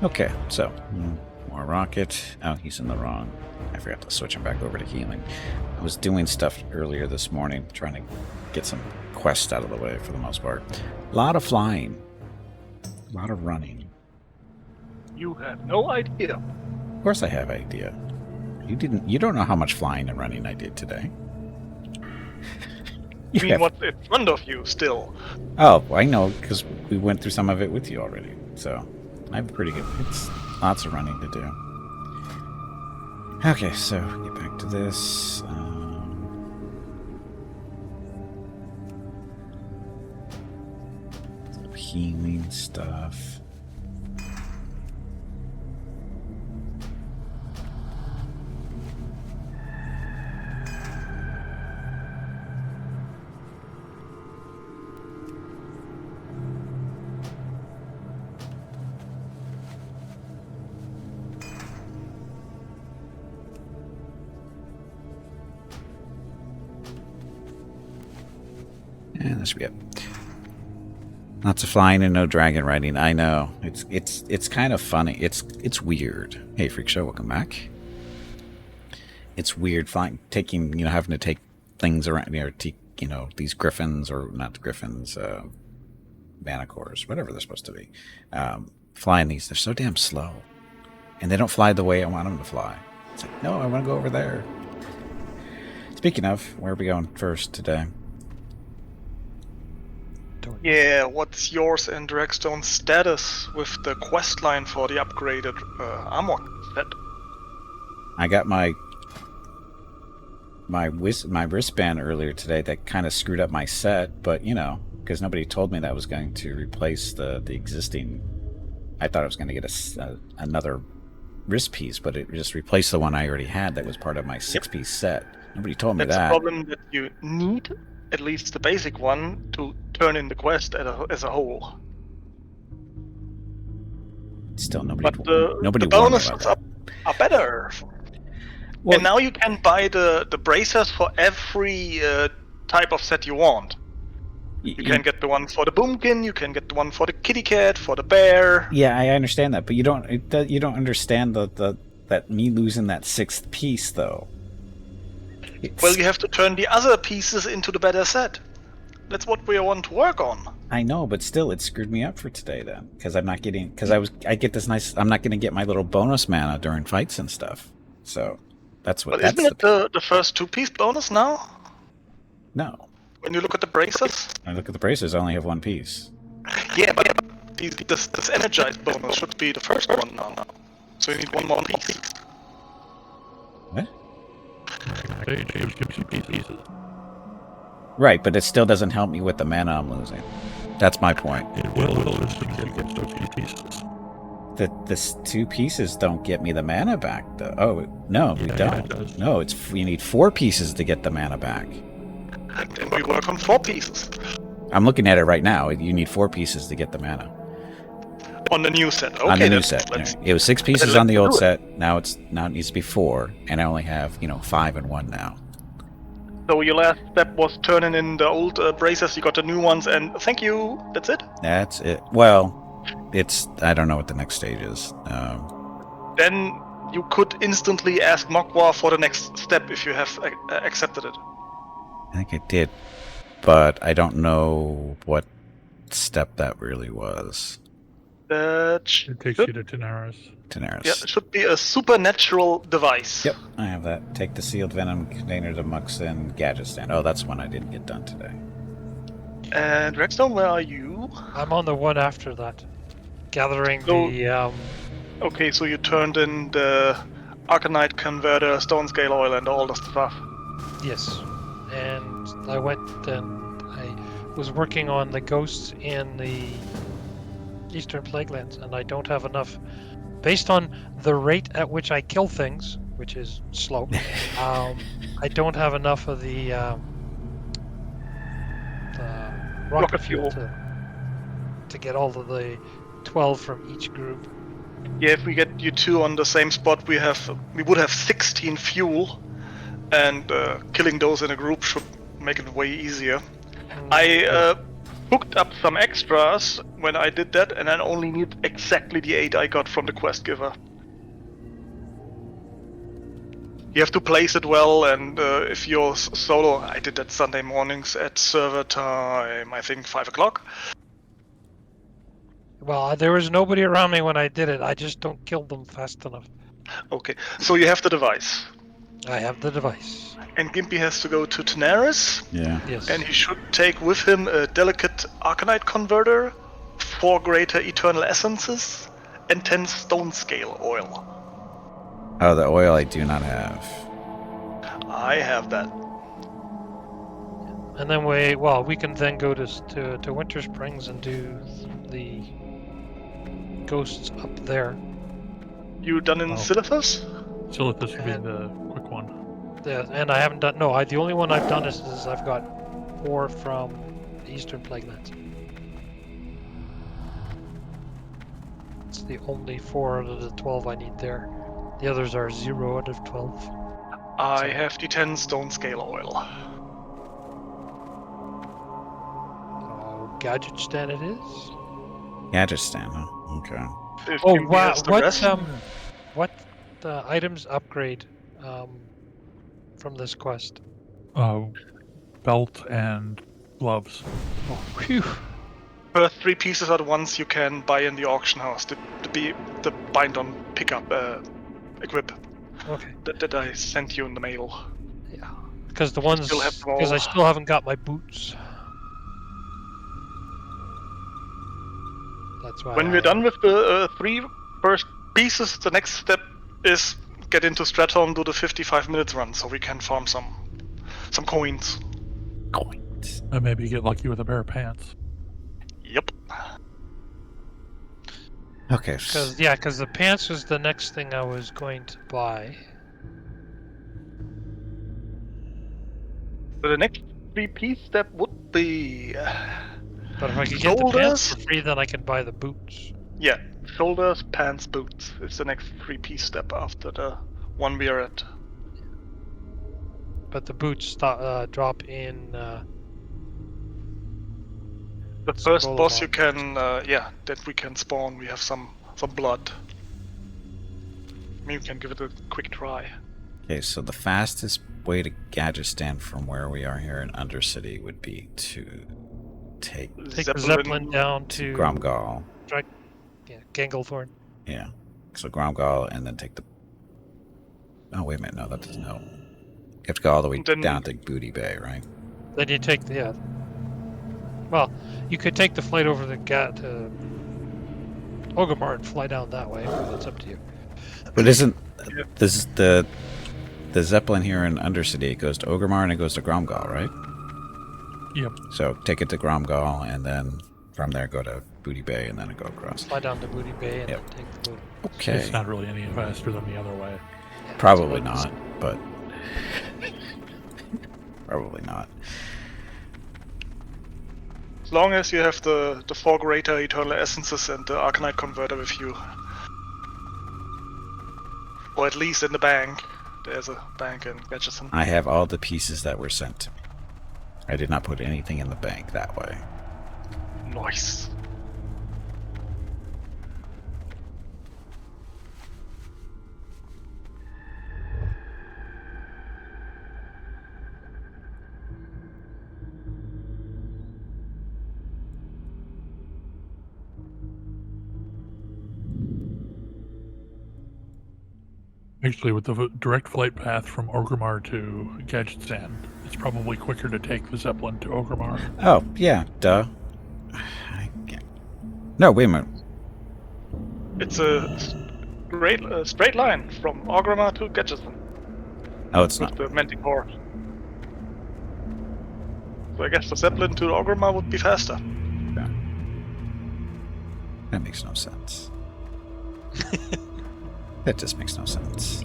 Okay, so more rocket. Oh, he's in the wrong. I forgot to switch him back over to healing. I was doing stuff earlier this morning, trying to get some quests out of the way for the most part. A lot of flying, a lot of running. You have no idea. Of course, I have idea. You didn't. You don't know how much flying and running I did today. You mean what's in front of you still? Oh, I know, because we went through some of it with you already. So I have pretty good. It's lots of running to do. Okay, so get back to this. Healing stuff. And this should be it. Lots of flying and no dragon riding. I know. It's kind of funny. It's weird. Hey, Freak Show, welcome back. It's weird flying, taking, having to take things around, these griffins, or not griffins, manticores, whatever they're supposed to be. Flying these, they're so damn slow. And they don't fly the way I want them to fly. It's like, no, I want to go over there. Speaking of, where are we going first today? Yeah, what's yours and Dragstone's status with the quest line for the upgraded armor set? I got my wristband earlier today that kind of screwed up my set, but because nobody told me that was going to replace the existing. I thought I was going to get another wrist piece, but it just replaced the one I already had that was part of my 6-piece set. Nobody told me that. That's a problem that you need at least the basic one to turn in the quest as a whole. Still, nobody. But nobody the bonuses are better. Well, and now you can buy the bracers for every type of set you want. You can get the one for the boomkin. You can get the one for the kitty cat, for the bear. Yeah, I understand that, but you don't understand that me losing that 6th piece though. Well, you have to turn the other pieces into the better set. That's what we want to work on. I know, but still, it screwed me up for today then, because I'm not getting. Because I get this nice. I'm not going to get my little bonus mana during fights and stuff. So that's what. But isn't it the first 2-piece bonus now? No. When you look at the braces. I look at the braces. I only have 1 piece. Yeah, but this energized bonus should be the first one now. So you need 1 more piece. What? Pieces. Right, but it still doesn't help me with the mana I'm losing. That's my point. It will as soon as it gets those 2 pieces. This 2 pieces don't get me the mana back, though. Oh, no, we don't. Yeah, it does. No, you need 4 pieces to get the mana back. And then we work on 4 pieces. I'm looking at it right now. You need 4 pieces to get the mana. On the new set. Okay, on the new set. It was 6 pieces on the old set. Now it needs to be 4, and I only have 5 and 1 now. So your last step was turning in the old braces. You got the new ones, and thank you. That's it. That's it. Well, I don't know what the next stage is. Then you could instantly ask Mogwai for the next step if you have accepted it. I think I did, but I don't know what step that really was. It takes you to Tanaris. Tanaris. Yeah, it should be a supernatural device. Yep, I have that. Take the sealed venom container to Muxin gadget stand. Oh, that's one I didn't get done today. And Redstone, where are you? I'm on the one after that. Gathering the... Okay, so you turned in the Arcanite Converter, Stone Scale Oil, and all the stuff. Yes. And I went and I was working on the ghosts in the Eastern Plaguelands, and I don't have enough. Based on the rate at which I kill things, which is slow, I don't have enough of the rocket fuel to get all of the 12 from each group. Yeah, if we get you 2 on the same spot, we would have 16 fuel, and killing those in a group should make it way easier. I hooked up some extras when I did that, and I only need exactly the 8 I got from the quest giver. You have to place it well, and if you're solo, I did that Sunday mornings at server time, I think 5 o'clock. Well, there was nobody around me when I did it. I just don't kill them fast enough. Okay, so you have the device. I have the device. And Gimpy has to go to Tenaris, Yeah. Yes. and he should take with him a delicate Arcanite converter, 4 greater eternal essences, and 10 stone scale oil. Oh, the oil I do not have. I have that. And then we can then go to Winter Springs and do the ghosts up there. You done in Oh. Silithus? Silithus would be And- the quick one. Yeah, and I haven't done. No, the only one I've done is I've got 4 from the Eastern Plaguelands. It's the only 4 out of the 12 I need there. The others are 0 out of 12. I have the 10 stone scale oil. Oh, gadget stand it is. Gadget stand, huh? Okay. If Oh Gimpy wow! has the rest, What items upgrade from this quest? Belt and gloves. Oh, phew! per 3 pieces at once you can buy in the auction house. The bind on pickup equip Okay, that I sent you in the mail. yeah. Because the You ones still have them because I all. still haven't got my boots. That's why. When we're done with the 3 first pieces, the next step is get into Stratholme, do the 55 minutes run, so we can farm some coins. Coins. And maybe get lucky with a pair of pants. Yep. Okay. Because the pants was the next thing I was going to buy. So the next 3-piece step would be But if I could get the pants shoulders. for free, then I can buy the boots. Yeah, shoulders, pants, boots. It's the next 3-piece step after the one we are at. But the boots drop in. The first Scroll boss them you up. can, that we can spawn. We have some blood. Maybe we can give it a quick try. Okay, so the fastest way to gadget stand from where we are here in Undercity would be to take Take the Zeppelin down to Gromgal. Ganglethorn. Yeah. So Gromgal and then take the... Oh, wait a minute. No, that doesn't help. You have to go all the way Then- down to Booty Bay, right? Then you take the Well, you could take the flight over to Orgrimmar and fly down that way. But that's up to you. But isn't Yeah. this is the Zeppelin here in Undercity? It goes to Orgrimmar and it goes to Gromgal, right? Yep. So take it to Gromgal and then from there go to Booty Bay and then go across. Fly down to Booty Bay and Yep. then take the boat. Okay. It's not really any faster than the other way. Yeah, Probably that's not, but probably not. As long as you have the 4 greater eternal essences and the Arcanite converter with you. Or at least in the bank. There's a bank in Gadgeton. I have all the pieces that were sent to me. I did not put anything in the bank that way. Nice. Actually, with the direct flight path from Orgrimmar to Gadgetzan, it's probably quicker to take the Zeppelin to Orgrimmar. Oh, yeah, duh. No, wait a minute. It's a straight line from Orgrimmar to Gadgeton Oh, it's with not. the Manticore. So I guess the Zeppelin to Orgrimmar would be faster. That makes no sense. That just makes no sense.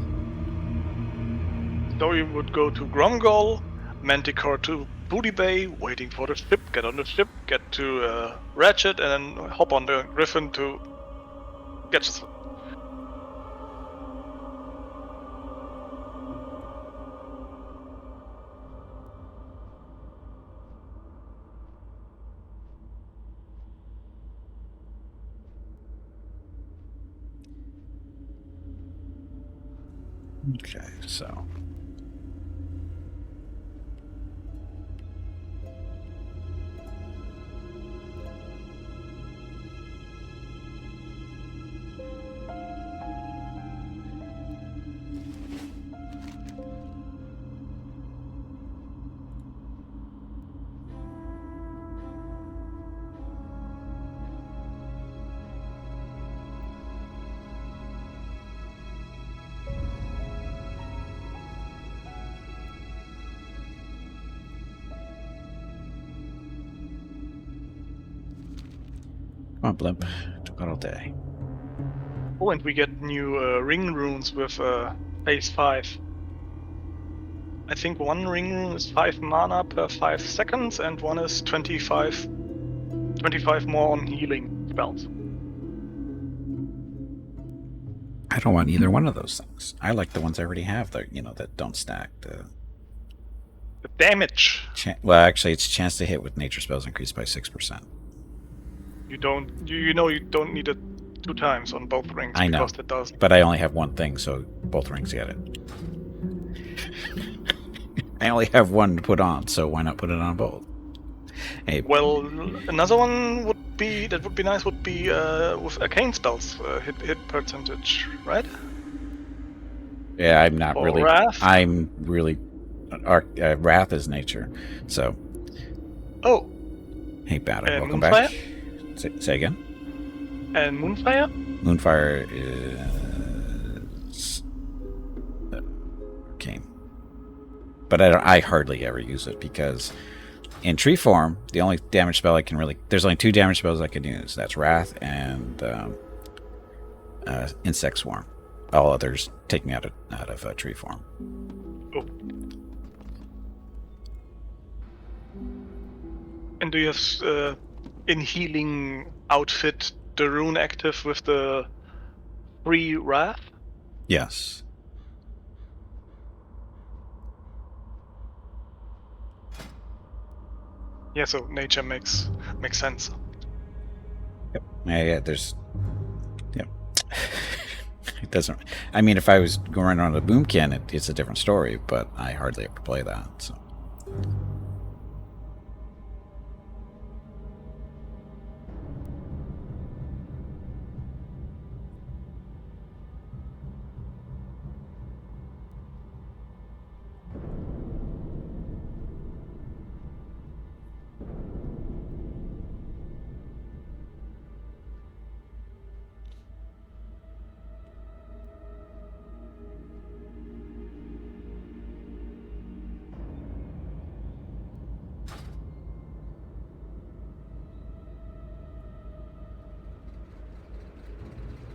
So you would go to Gromgal, Manticore to Booty Bay, waiting for the ship, get on the ship, get to Ratchet, and then hop on the Griffin to Gadgeton. Okay, so. Come on, Blimp. Took out all day. Oh, and we get new ring runes with phase 5. I think one ring rune is 5 mana per 5 seconds, and one is 25 more on healing spells. I don't want either one of those things. I like the ones I already have that, that don't stack. The damage. Well, actually, it's chance to hit with nature spells increased by 6%. You don't need it 2 times on both rings. I know, because it does. but I only have one thing, so both rings get it. I only have one to put on, so why not put it on both? Hey. Well, another one would be nice with arcane spells hit percentage, right? Yeah, I'm not or really. Wrath? I'm really. Wrath is nature, so. Oh. Hey, Battle, welcome Moonfire? back. Say again. And Moonfire? Moonfire is arcane, but I hardly ever use it because in tree form, the only damage spell I can there's only 2 damage spells I can use. That's Wrath and Insect Swarm. All others take me out of tree form. Oh. And do you have in healing outfit the rune active with the 3 Wrath? Yes. Yeah, so nature makes sense. Yep. Yeah. There's. Yep. It doesn't. I mean, if I was going around a boomkin, it's a different story. But I hardly ever play that. So.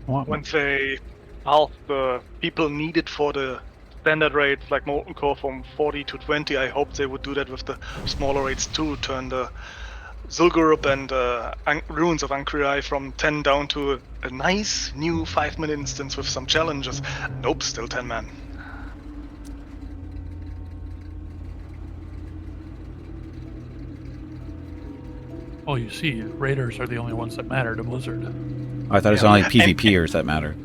When they halve the people needed for the standard raids like Molten Core from 40 to 20, I hope they would do that with the smaller raids too, turn the Zul'Gurub and Ruins of Ank'Rai from 10 down to a nice new 5-minute instance with some challenges. Nope, still 10 man. Well, you see, raiders are the only ones that matter to Blizzard. I thought it was only PvPers that mattered.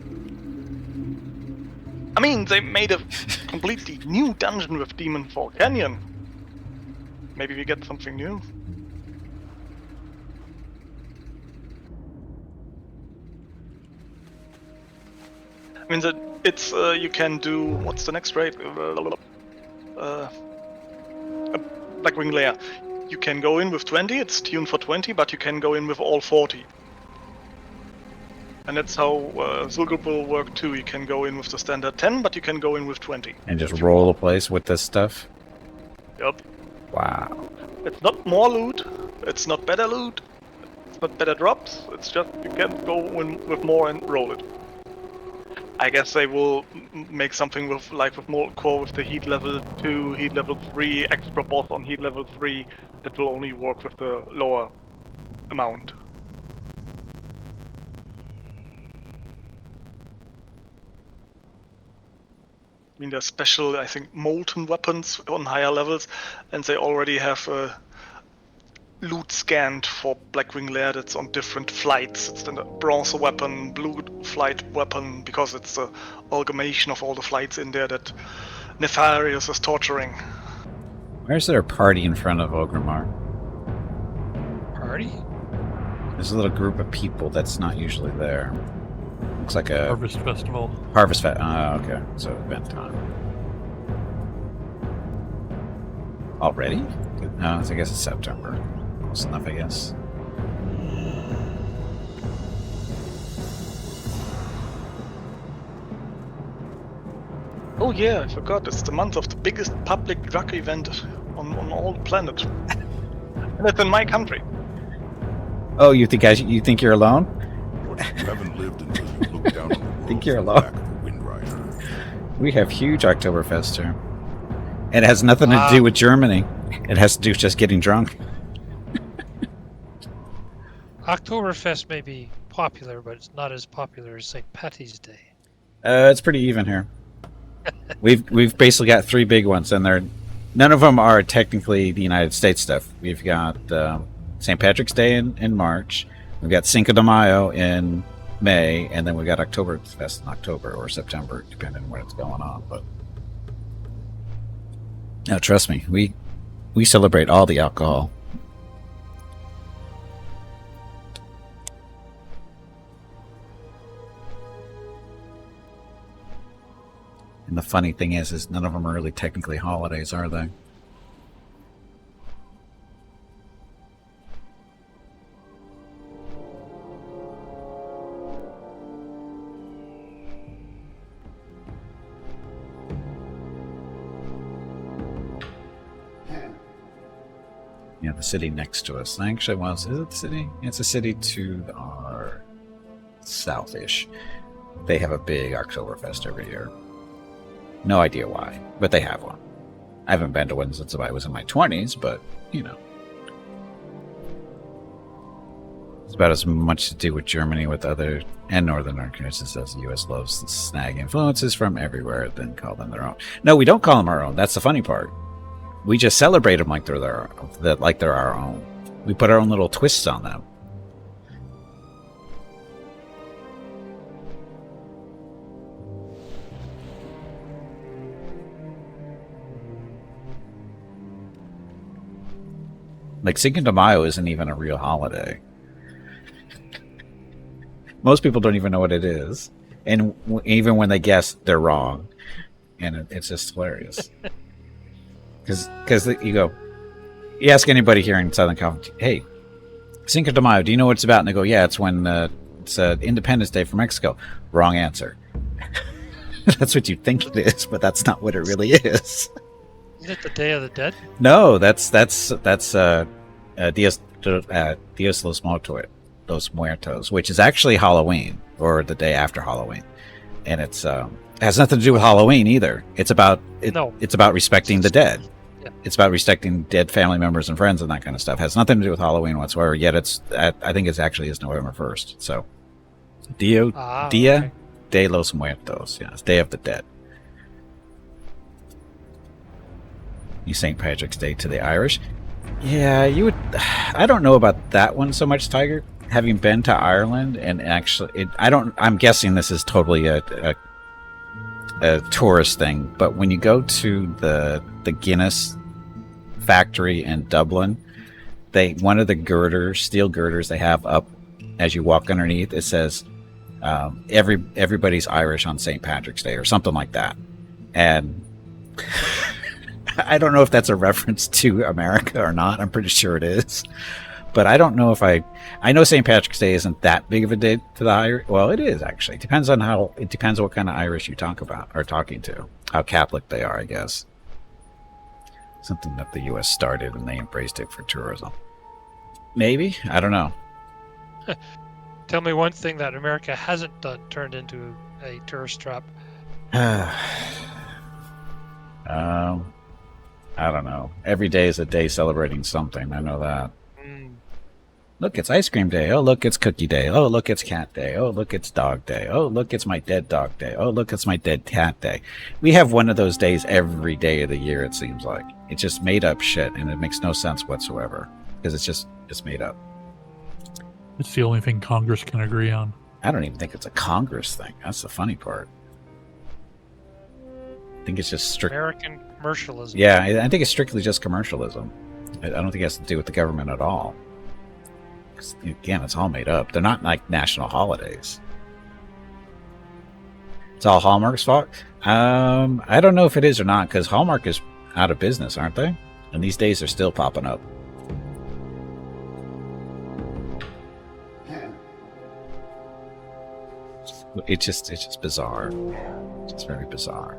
I mean, they made a completely new dungeon with Demon Fall Canyon. Maybe we get something new. I mean, it's you can do, what's the next raid? Blackwing Lair. You can go in with 20, it's tuned for 20, but you can go in with all 40. And that's how Zul'Gurub will work too. You can go in with the standard 10, but you can go in with 20. And just roll the place with this stuff? Yep. Wow. It's not more loot, it's not better loot, it's not better drops, it's just you can go in with more and roll it. I guess they will make something with Molten Core with the heat level 2, heat level 3, extra boss on heat level 3 that will only work with the lower amount. I mean, there's special, I think, molten weapons on higher levels, and they already have loot scanned for Blackwing Lair that's on different flights. It's the bronze weapon, blue flight weapon, because it's the amalgamation of all the flights in there that Nefarious is torturing. Where's their party in front of Ogrimmar? Party? There's a little group of people that's not usually there. Looks like a Harvest Festival. harvest fest. Oh, okay. So event time. Already? No, I guess it's September. Close enough, I guess. Oh yeah, I forgot. It's the month of the biggest public drug event on all the planet. And it's in my country. Oh, you think you're alone? You haven't lived until you look down on the world Think you're from the alone. back of the Wind Rider. We have huge Oktoberfest here. And it has nothing to do with Germany. It has to do with just getting drunk. Oktoberfest may be popular, but it's not as popular as St. Patty's Day. It's pretty even here. We've basically got three big ones, and none of them are technically the United States stuff. We've got St. Patrick's Day in March. We've got Cinco de Mayo in May, and then we've got Oktoberfest in October or September, depending on when it's going on. But no, trust me, we celebrate all the alcohol. And the funny thing is none of them are really technically holidays, are they? Yeah, the city next to us. Actually, well, is it the city? It's a city to our south-ish. They have a big Oktoberfest every year. No idea why, but they have one. I haven't been to one since I was in my 20s, but, you know. It's about as much to do with Germany with other and northern countries as the U.S. loves to snag influences from everywhere, then call them their own. No, we don't call them our own. That's the funny part. We just celebrate them like they're our own. We put our own little twists on them. Like Cinco de Mayo isn't even a real holiday. Most people don't even know what it is, and even when they guess, they're wrong, and it's just hilarious. Because you ask anybody here in Southern California, hey, Cinco de Mayo, do you know what it's about? And they go, yeah, it's when it's Independence Day for Mexico. Wrong answer. That's what you think it is, but that's not what it really is. Isn't it the Day of the Dead? No, that's Dias los Muertos, which is actually Halloween, or the day after Halloween, and it has nothing to do with Halloween either. It's about It's about respecting the dead. Yeah. It's about respecting dead family members and friends and that kind of stuff. It has nothing to do with Halloween whatsoever. Yet I think it actually is November 1st. So Dia okay. de los Muertos. Yeah, it's Day of the Dead. St. Patrick's Day to the Irish. Yeah, you would. I don't know about that one so much, Tiger. Having been to Ireland, and actually, I'm guessing this is totally a tourist thing. But when you go to the Guinness factory in Dublin, one of the steel girders they have up as you walk underneath, it says everybody's Irish on St. Patrick's Day or something like that, and. I don't know if that's a reference to America or not. I'm pretty sure it is. But I don't know if I know St. Patrick's Day isn't that big of a day to the Irish. Well, it is actually. It depends on what kind of Irish you talk about or talking to. How Catholic they are, I guess. Something that the U.S. started and they embraced it for tourism. Maybe? I don't know. Tell me one thing that America hasn't done turned into a tourist trap. I don't know. Every day is a day celebrating something. I know that. Look, it's ice cream day. Oh, look, it's cookie day. Oh, look, it's cat day. Oh, look, it's dog day. Oh, look, it's my dead dog day. Oh, look, it's my dead cat day. We have one of those days every day of the year, it seems like. It's just made up shit, and it makes no sense whatsoever. because it's made up. It's the only thing Congress can agree on. I don't even think it's a Congress thing. That's the funny part. I think it's just strict. American commercialism. Yeah, I think it's strictly just commercialism. I don't think it has to do with the government at all. 'Cause, again, it's all made up. They're not like national holidays. It's all Hallmark's fault. I don't know if it is or not, because Hallmark is out of business, aren't they? And these days they're still popping up. It's just bizarre. It's just very bizarre.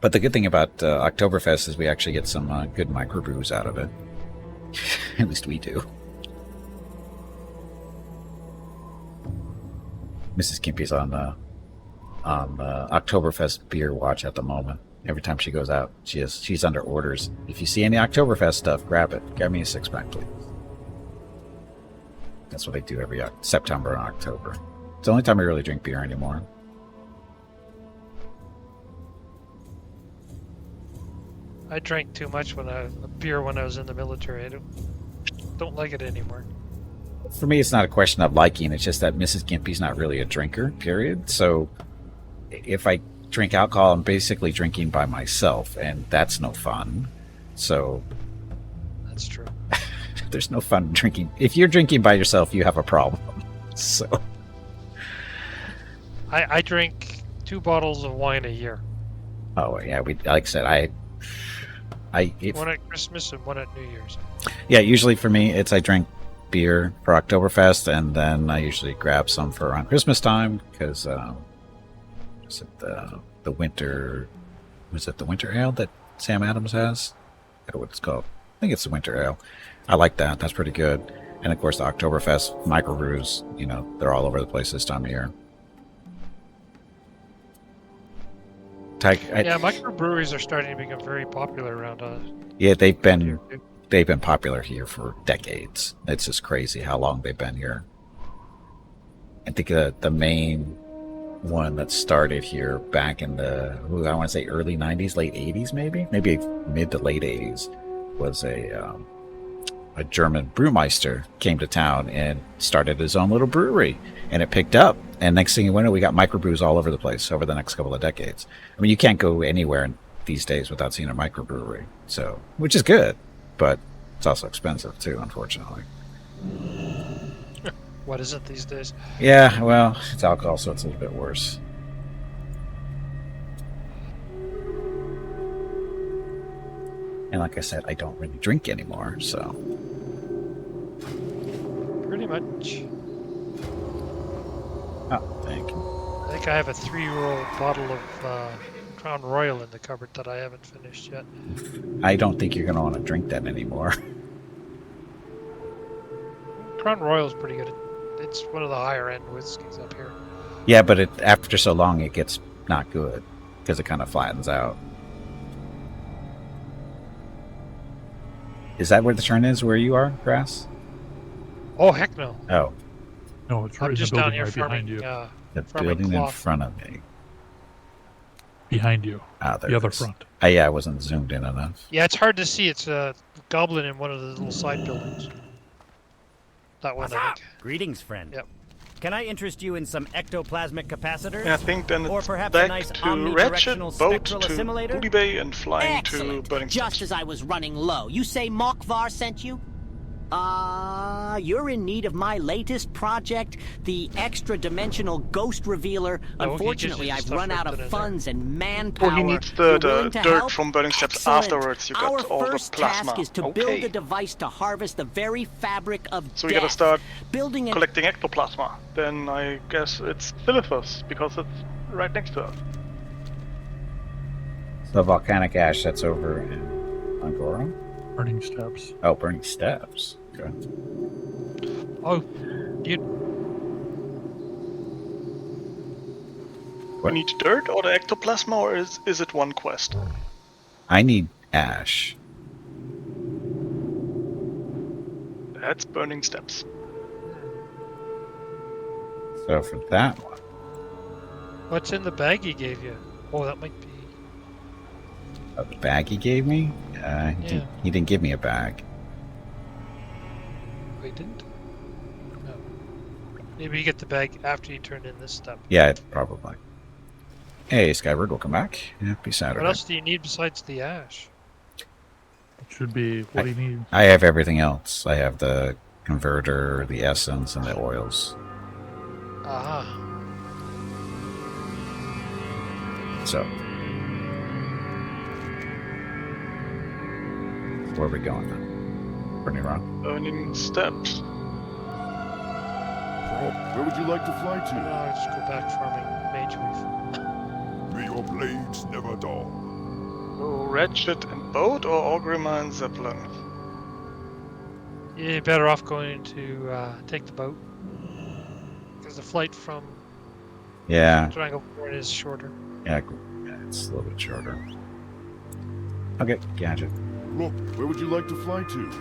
But the good thing about Oktoberfest is we actually get some good microbrews out of it. At least we do. Mrs. Kimpy's on Oktoberfest beer watch at the moment. Every time she goes out, she's under orders. If you see any Oktoberfest stuff, grab it. Grab me a 6-pack, please. That's what I do every September and October. It's the only time I really drink beer anymore. I drank too much beer when I was in the military. I don't like it anymore. For me, it's not a question of liking. It's just that Mrs. Gimpy's not really a drinker, period. So if I drink alcohol, I'm basically drinking by myself, and that's no fun. So That's true. there's no fun drinking. If you're drinking by yourself, you have a problem. So I drink 2 bottles of wine a year. oh yeah, like I said, One at Christmas and one at New Year's. yeah, usually for me, I drink beer for Oktoberfest, and then I usually grab some for around Christmas time because is it the winter? Was it the winter ale that Sam Adams has? I don't know what it's called. I think it's the winter ale. I like that. That's pretty good. And of course, the Oktoberfest microbrews. They're all over the place this time of year. Yeah, microbreweries are starting to become very popular around us. Yeah, they've been popular here for decades. It's just crazy how long they've been here. I think the main one that started here back in the, I want to say early 90s, late 80s maybe mid to late 80s, was a German brewmeister came to town and started his own little brewery, and it picked up. And next thing you know, we got microbrews all over the place over the next couple of decades. I mean, you can't go anywhere these days without seeing a microbrewery, so, which is good, but it's also expensive too, unfortunately. What is it these days? Yeah, well, it's alcohol, so it's a little bit worse. And like I said, I don't really drink anymore, so. Pretty much. Oh, thank you. I think I have a 3-year-old bottle of Crown Royal in the cupboard that I haven't finished yet. I don't think you're going to want to drink that anymore. Crown Royal's pretty good. It's one of the higher end whiskeys up here. Yeah, but after so long, it gets not good because it kind of flattens out. Is that where the turn is, where you are, Grass? Oh, heck no. Oh, No, it's right I'm in just the down building here right farming. behind you. the Farming building in cloth. front of me. Behind you. Ah, there The it other is. front. Yeah, I wasn't zoomed in enough. Yeah, it's hard to see. It's a goblin in one of the little side buildings. That one, I think. Greetings, friend. Yep. Can I interest you in some ectoplasmic capacitors? I think then Or it's perhaps a back nice to Ratchet, omnidirectional boat spectral to assimilator? Booty Bay, and flying to Excellent. Burning Just Steps. as I was running low. You say Mokvar sent you? You're in need of my latest project, the extra-dimensional ghost revealer. Oh, he Unfortunately, gives I've you run stuff out right of then and funds and manpower. Well, he needs You're the willing to dirt help? from Burning Steps Excellent. afterwards. You Our got all the first plasma. task is to Okay. build a device to harvest the very fabric of So we death. gotta start building an collecting ectoplasma. Then I guess it's Philithus, because it's right next to us. The volcanic ash that's over in Angora? Burning steps. Oh, Burning Steps. Okay. Oh, you What? We need dirt or the ectoplasma, or is it one quest? I need ash. That's Burning Steps. So for that one, what's in the bag he gave you? Oh, that might be. Oh, the bag he gave me? He didn't give me a bag. Wait, didn't? No. Maybe you get the bag after you turn in this stuff. Yeah, probably. Hey, Skybird, welcome back. Happy Saturday. What else do you need besides the ash? It should be what he needs. I have everything else. I have the converter, the essence, and the oils. Aha. So, where are we going then? Burning Rock? Burning steps. So, where would you like to fly No, to? I'll just go back farming mage leaf. May your blades never dull. So Ratchet and boat or Orgrimmar and Zeppelin? You're better off going to take the boat. Because the flight from Yeah, Triangle Point is shorter. yeah, it's a little bit shorter. Okay, Gadget. Look, where would you like to fly to?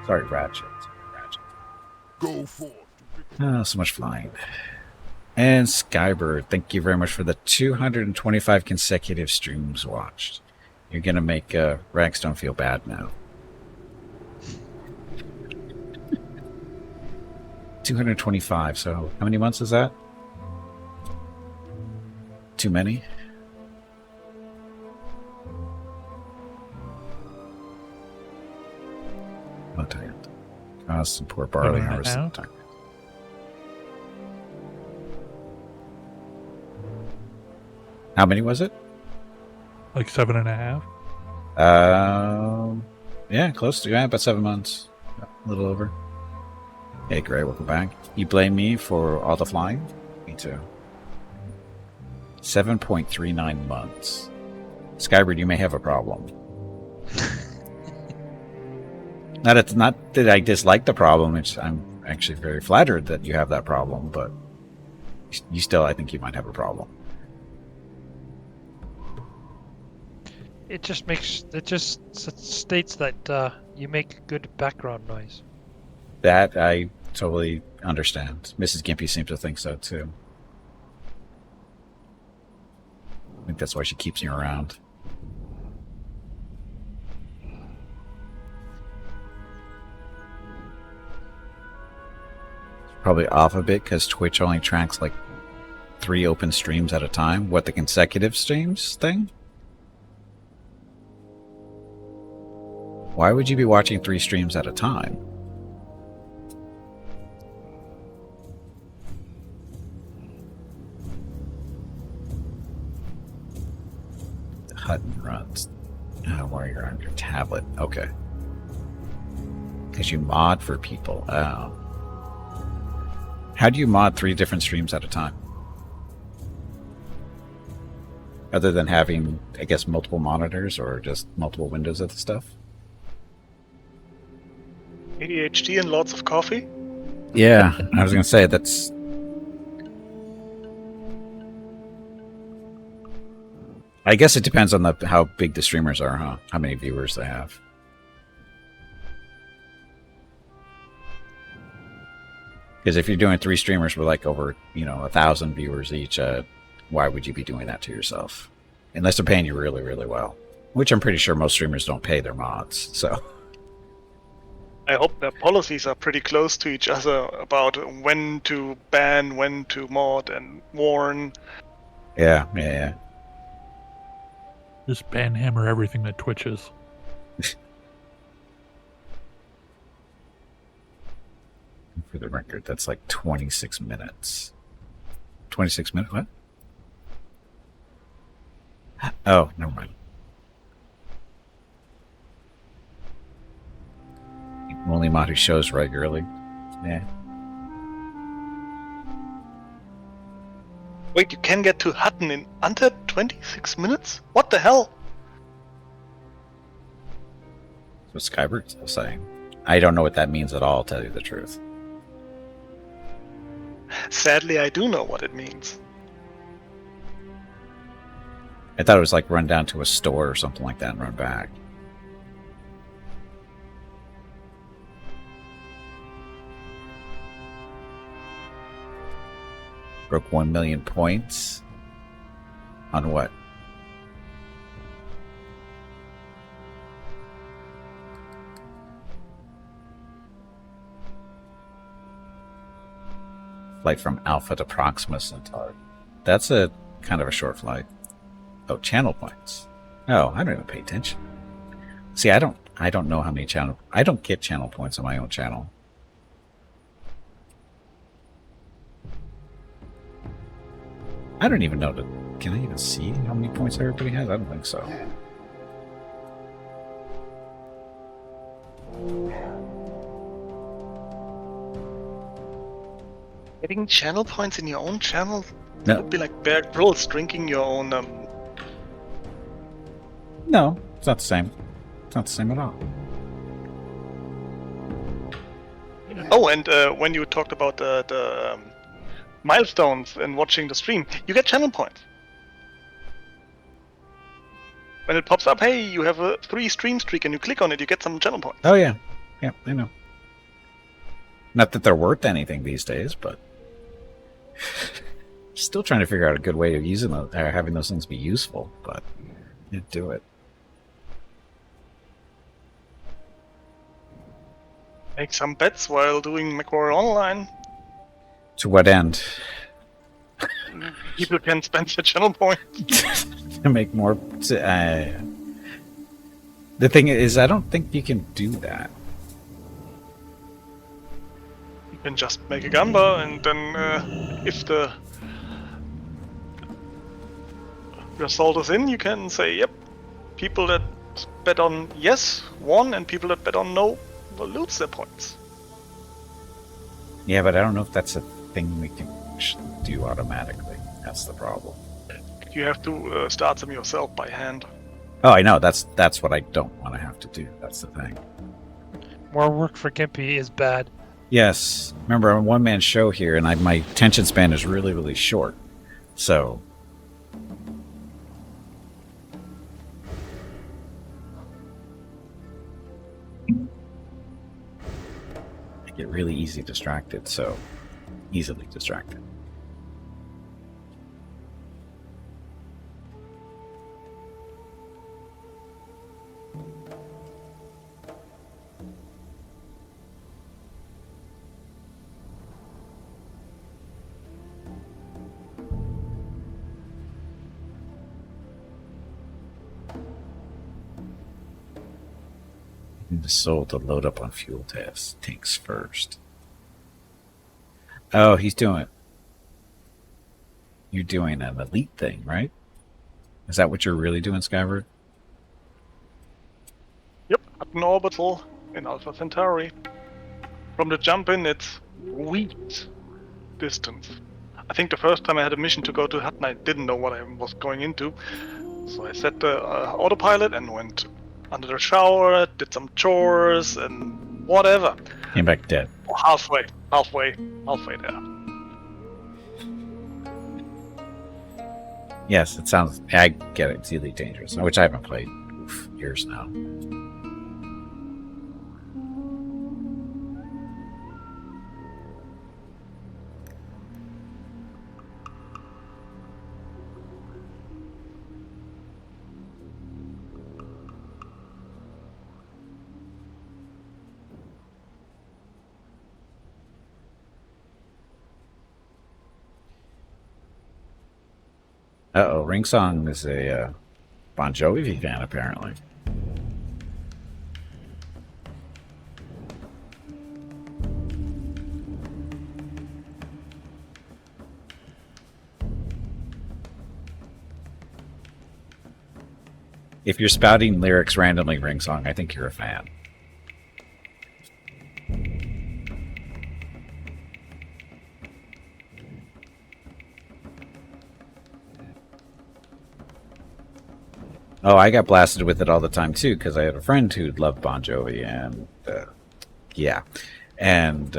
Sorry, Ratchet. Go forth. Oh, so much flying. And Skybird, thank you very much for the 225 consecutive streams watched. You're gonna make Ragstone feel bad now. 225, so how many months is that? Too many? I'll tell you. Some poor barley 7.5? harvest sometime. How many was it? Like 7.5. Yeah, close to about 7 months, a little over. Hey, Gray, welcome back. You blame me for all the flying? Me too. 7.39 months. Skybird, you may have a problem. Not that I dislike the problem. I'm actually very flattered that you have that problem, but you still, I think you might have a problem. It just states that you make good background noise. That I totally understand. Mrs. Gimpy seems to think so too. I think that's why she keeps me around. Probably off a bit because Twitch only tracks like 3 open streams at a time. What, the consecutive streams thing? Why would you be watching 3 streams at a time? The Hutton runs. While you're on your tablet. Okay. Because you mod for people. Oh. How do you mod 3 different streams at a time? Other than having, I guess, multiple monitors or just multiple windows of the stuff? ADHD and lots of coffee? Yeah, I was going to say that's... I guess it depends on how big the streamers are, huh? How many viewers they have. Because if you're doing 3 streamers with like over, 1,000 viewers each, why would you be doing that to yourself? Unless they're paying you really, really well. Which I'm pretty sure most streamers don't pay their mods, so... I hope their policies are pretty close to each other about when to ban, when to mod and warn. Yeah. Just banhammer everything that twitches. For the record, that's like 26 minutes. 26 minutes? What? Oh, never mind. Only mod who shows regularly. Yeah. Wait, you can get to Hutton in under 26 minutes? What the hell? That's what Skybird's saying. I don't know what that means at all, to tell you the truth. Sadly, I do know what it means. I thought it was like run down to a store or something like that and run back. Broke 1 million points. On what? flight from Alpha to Proxima Centauri. That's a kind of a short flight. Oh, channel points. Oh, I don't even pay attention. See, I don't know how many channel. I don't get channel points on my own channel. I don't even know that. Can I even see how many points everybody has? I don't think so. Getting channel points in your own channel No. would be like Bear Grylls drinking your own. No, it's not the same. It's not the same at all. Oh, and when you talked about the milestones and watching the stream, you get channel points. When it pops up, hey, you have a 3 stream streak, and you click on it, you get some channel points. Oh yeah, yeah, I know. Not that they're worth anything these days, but still trying to figure out a good way of using those, having those things be useful. But you do it. Make some bets while doing McWarrior Online. To what end? People can spend their channel points. To make more. The thing is, I don't think you can do that. You can just make a gamba, and then if the result is in, you can say, yep, people that bet on yes won, and people that bet on no will lose their points. Yeah, but I don't know if that's a thing we can do automatically. That's the problem. You have to start them yourself by hand. Oh, I know. That's what I don't want to have to do. That's the thing. More work for Gimpy is bad. Yes. Remember, I'm a one-man show here, and my attention span is really, really short. So... I get really easily distracted. The soul to load up on fuel tanks first. Oh, he's doing it. You're doing an elite thing, right? Is that what you're really doing, Skyward? Yep, at an orbital in Alpha Centauri. From the jump in, it's weeks distance. I think the first time I had a mission to go to Hutton, I didn't know what I was going into. So I set the autopilot and went under the shower, did some chores, and whatever. Came back dead. Halfway there. Yes, it sounds... I get it. It's really dangerous, which I haven't played years now. Uh-oh, Ringsong is a Bon Jovi fan, apparently. If you're spouting lyrics randomly, Ringsong, I think you're a fan. Oh, I got blasted with it all the time, too, because I had a friend who loved Bon Jovi, and, yeah. And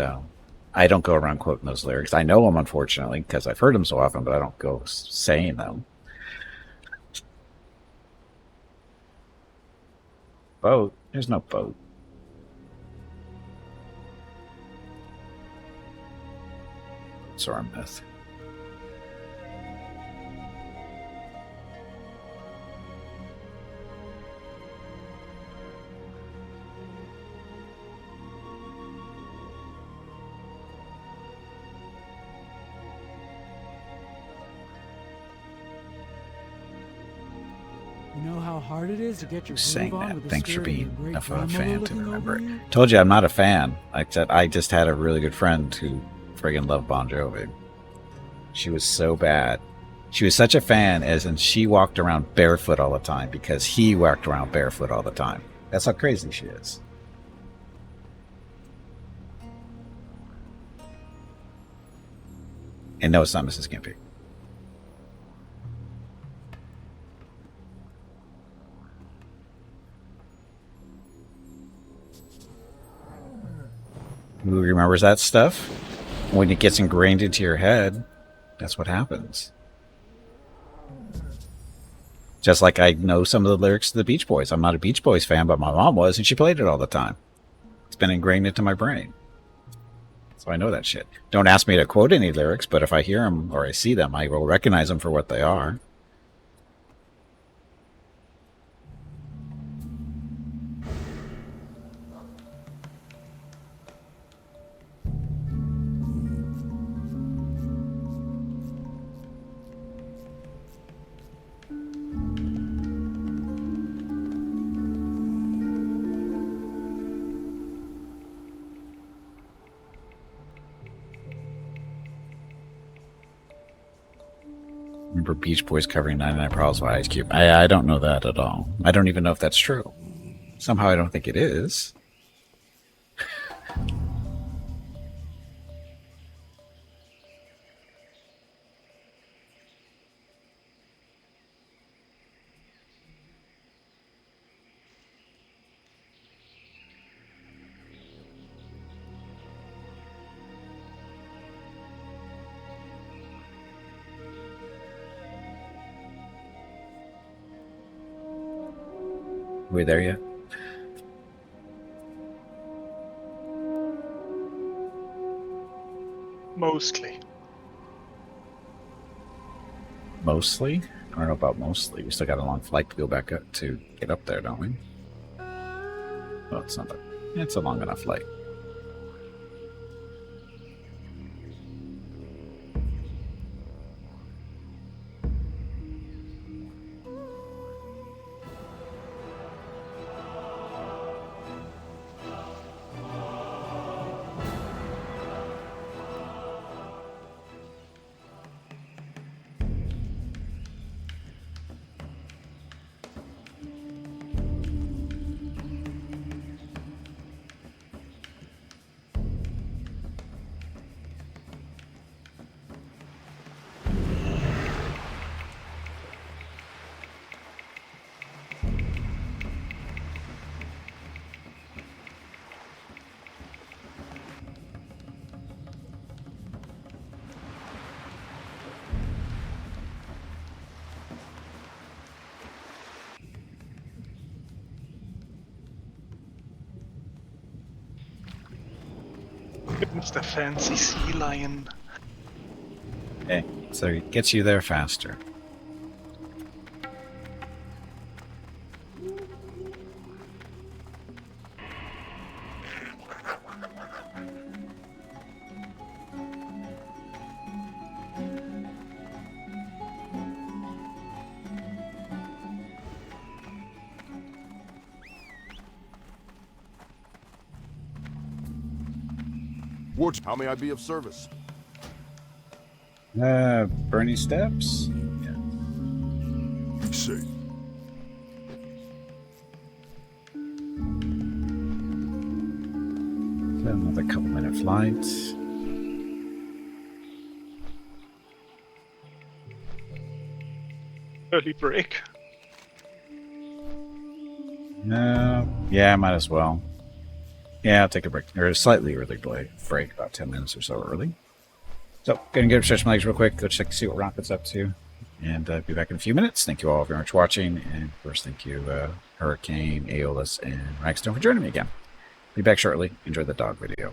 I don't go around quoting those lyrics. I know them, unfortunately, because I've heard them so often, but I don't go saying them. Boat? There's no boat. Boats are a myth. how hard it is to get your Who's saying groove on that? with the Thanks for spirit of being your great enough of a grandmother fan to looking remember over it. you? Told you I'm not a fan. Like I said, I just had a really good friend who friggin' loved Bon Jovi. She was so bad. She was such a fan, as in she walked around barefoot all the time because he walked around barefoot all the time. That's how crazy she is. And no, it's not Mrs. Gimpy. Who remembers that stuff? When it gets ingrained into your head, that's what happens. Just like I know some of the lyrics to the Beach Boys. I'm not a Beach Boys fan, but my mom was, and she played it all the time. It's been ingrained into my brain. So I know that shit. Don't ask me to quote any lyrics, but if I hear them or I see them, I will recognize them for what they are. Remember Beach Boys covering 99 Problems by Ice Cube? I don't know that at all. I don't even know if that's true. Somehow I don't think it is. Are we there yet? Mostly. Mostly? I don't know about mostly. We still got a long flight to go back up to get up there, don't we? Well, it's not. It's a long enough flight. It's the fancy sea lion. Okay, so it gets you there faster. Watch, how may I be of service? Bernie Steps? Yeah. Say. Another couple-minute flight. Early break. Yeah, might as well. Yeah, I'll take a break. Or a slightly early break, about 10 minutes or so early. So, gonna get up, stretch my legs real quick, go check to see what Rocket's up to, and be back in a few minutes. Thank you all very much for watching, and of course, thank you, Hurricane, Aeolus, and Rackstone for joining me again. Be back shortly. Enjoy the dog video.